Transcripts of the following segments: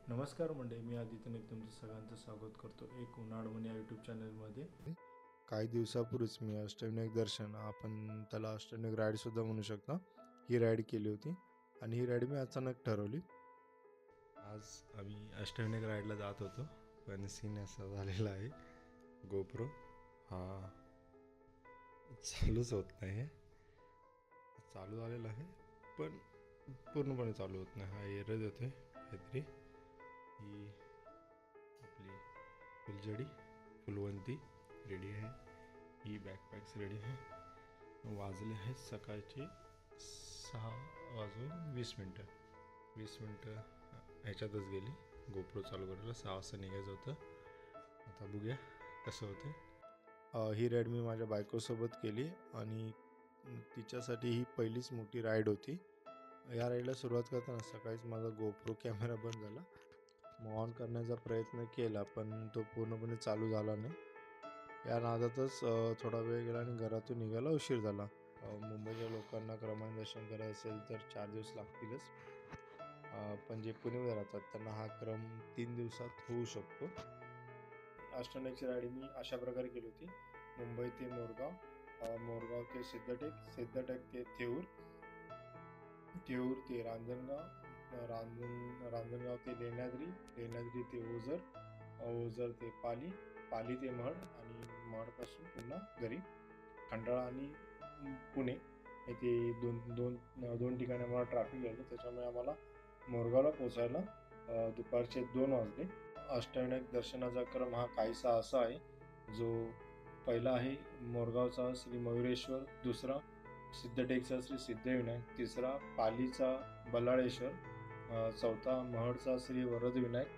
नमस्कार मंडळी, मी आदित्य नाईक तुमचं सगळ्यांचं स्वागत करतो एक उन्हाळवणी या यूट्यूब चॅनलमध्ये. काही दिवसापूर्वीच मी अष्टविनायक दर्शन, आपण त्याला अष्टविनायक राईडसुद्धा म्हणू शकता, ही राईड केली होती आणि ही राईड मी अचानक ठरवली. आज आम्ही अष्टविनायक राईडला जात होतो, पण सीन असा झालेला आहे, गोप्रो हा चालूच होत नाही. चालू झालेला आहे पण पूर्णपणे चालू होत नाही. हा एरर होते काहीतरी. ही आपली फुलझडी फुलवंती रेडी आहे, ही बॅकपॅक्स रेडी आहे. वाजले आहेत सकाळचे 6:20. 20 मिनटं ह्याच्यातच गेली गोप्रो चालू करायला. 6 वाजता निघायचं होतं. आता बघूया कसं होतं. ही राईड मी माझ्या बायकोसोबत केली आणि तिच्यासाठी ही पहिलीच मोठी राईड होती. या राईडला सुरुवात करताना सकाळीच माझा गोप्रो कॅमेरा बंद झाला. मग ऑन करण्याचा प्रयत्न केला पण तो पूर्णपणे चालू झाला नाही. या नादातच थोडा वेळ गेला आणि घरातून निघायला उशीर झाला. मुंबईच्या लोकांना क्रमाने दर्शन करायचं असेल तर 4 दिवस लागतीलच, पण जे पुण्यामध्ये राहतात त्यांना हा क्रम 3 दिवसात होऊ शकतो. अष्टविनायकची राईड मी अशा प्रकारे केली होती. मुंबई ते मोरगाव, मोरगाव ते सिद्धटेक, सिद्धटेक ते थेऊर, थेऊर ते रांजणगाव, रांजणगाव ते लेण्याद्री, लेण्याद्री ते ओझर, ओझर ते पाली, पाली ते महड आणि महडपासून पुन्हा घरी. खंडाळा आणि पुणे येथे दोन ठिकाणी आम्हाला ट्रॅफिक झालं, त्याच्यामुळे आम्हाला मोरगावला पोचायला दुपारचे 2 वाजले. अष्टविनायक दर्शनाचा क्रम हा काहीसा असा आहे, जो पहिला आहे मोरगावचा श्री मयुरेश्वर, दुसरा सिद्धटेकचा श्री सिद्धिविनायक, तिसरा पालीचा बल्लाळेश्वर, चौथा महडचा श्री वरदविनायक,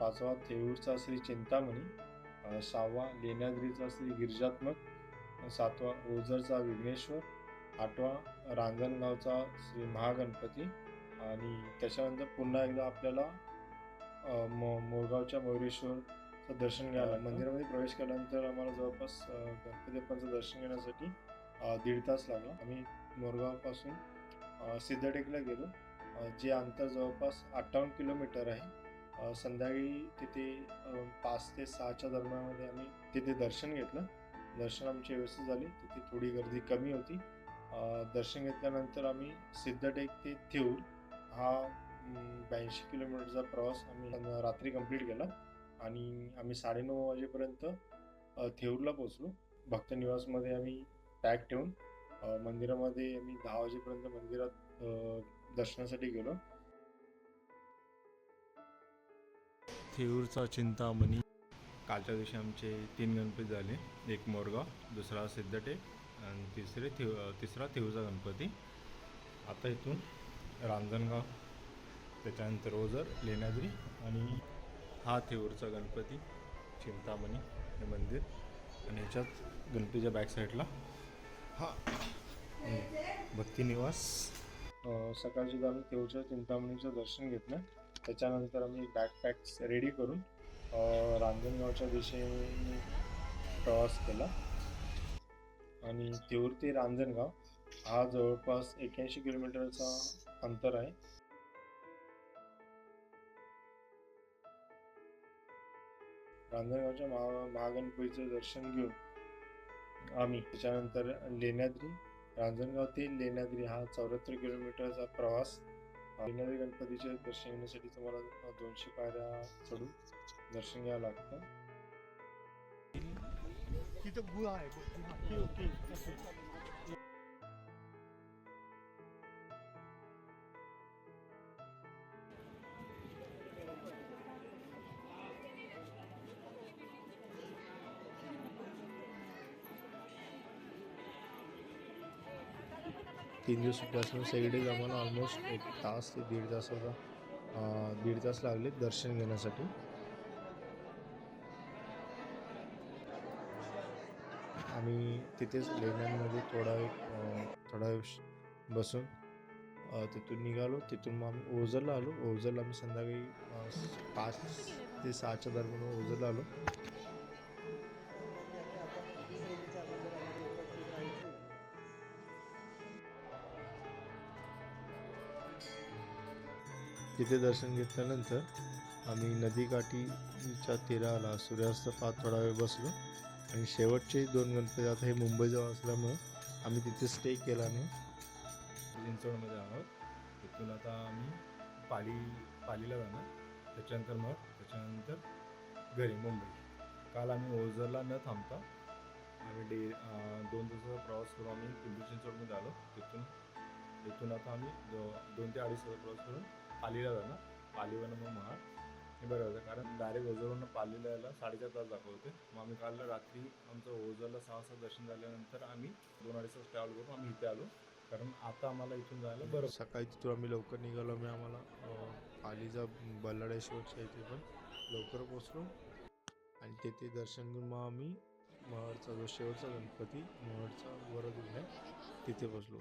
पाचवा थेऊरचा श्री चिंतामणी, सहावा लेण्याद्रीचा श्री गिरिजात्मक, सातवा ओझरचा विघ्नेश्वर, आठवा रांजणगावचा श्री महागणपती आणि त्याच्यानंतर पुन्हा एकदा आपल्याला मोरगावच्या मयुरेश्वरचं दर्शन घ्यायला. मंदिरामध्ये प्रवेश केल्यानंतर आम्हाला जवळपास गणपती बाप्पांचं दर्शन घेण्यासाठी 1.5 तास लागला. आम्ही मोरगावपासून सिद्धटेकला गेलो, जे अंतर जवळपास 58 किलोमीटर आहे. संध्याकाळी तिथे 5 ते 6च्या दरम्यानमध्ये आम्ही तिथे दर्शन घेतलं. दर्शन आमची व्यवस्थित झाली. तिथे थोडी गर्दी कमी होती. दर्शन घेतल्यानंतर आम्ही सिद्धटेक ते थेऊर हा 82 किलोमीटरचा प्रवास आम्ही रात्री कंप्लीट केला आणि आम्ही 9:30 वाजेपर्यंत थेऊरला पोचलो. भक्तनिवासमध्ये आम्ही पॅक ठेवून मंदिरामध्ये आम्ही 10 वाजेपर्यंत मंदिरात दर्शनासाठी गेलो. थेऊरचा चिंतामणी. कालच्या दिवशी आमचे 3 गणपती झाले, एक मोरगाव, दुसरा सिद्धटेक आणि तिसरा थेऊरचा गणपती. आता इथून रांजणगाव, त्याच्यानंतर ओझर, लेण्याद्री आणि हा थेऊरचा गणपती, चिंतामणी हे मंदिर आणि ह्याच्यात गणपतीच्या बॅक साईडला हा भक्तिनिवास. सकाळची आम्ही थेऊरच्या चिंतामणीचं दर्शन घेतलं. त्याच्यानंतर आम्ही बॅकपॅक्स रेडी करून रांजणगावच्या दिशेने प्रवास केला आणि थेऊर ते रांजणगाव हा जवळपास 81 किलोमीटरचा अंतर आहे. रांजणगावच्या महागणपतीचं दर्शन घेऊन आम्ही त्याच्यानंतर लेण्याद्री, रांजणगाव ते लेण्याद्री हा 74 किलोमीटरचा प्रवास. लेण्याद्री गणपतीचे दर्शन घेण्यासाठी तुम्हाला 200 पायऱ्या चढून दर्शन घ्यावं लागतं. तिथं गुहा आहे. ओके. 3 दिवस सुट्टी असल्यामुळे सगळीडेच आम्हाला ऑलमोस्ट 1 तास ते 1.5 तासाचा 1.5 तास लागले दर्शन घेण्यासाठी. आम्ही तिथेच लेण्यांमध्ये थोडा वेळ बसून तिथून निघालो. तिथून मग आम्ही ओझरला आलो. ओझरला आम्ही संध्याकाळी 5 ते 6च्या दरम्यान ओझरला आलो. तिथे दर्शन घेतल्यानंतर आम्ही नदीकाठीच्या तीराला सूर्यास्त पाहत थोडा वेळ बसलो आणि शेवटचे 2 गणपती, आता हे मुंबईजवळ असल्यामुळे आम्ही तिथे स्टे केला नाही. चिंचवडमध्ये आहोत. तिथून आता आम्ही पालीला जाणार, त्याच्यानंतर घरी मुंबई. काल आम्ही ओझरला न थांबता आम्ही 2 दिवसाचा प्रवास करून आम्ही पिंपरी चिंचवडमध्ये आलो. तिथून आता आम्ही 2 ते 2.5 तासाचा प्रवास करून पालीला जाणार. पालीवरून मग महाड हे बरं होतं, कारण डायरेक्ट ओझरवरून पालीला यायला 4.5 तास दाखवते. मग आम्ही काल रात्री आमचं ओझरला 6 वाजता दर्शन झाल्यानंतर आम्ही 2-2.5 तास ट्रॅव्हल करून आम्ही इथे आलो, कारण आता आम्हाला इथून जायला बरं. सकाळी तिथून आम्ही लवकर निघालो. मी आम्हाला पालीचा बल्लाळेश्वरच्या इथे पण लवकर पोचलो आणि तिथे दर्शन घेऊन मग आम्ही महडचा जो शेवटचा गणपती महडचा वरद आहे तिथे पोचलो.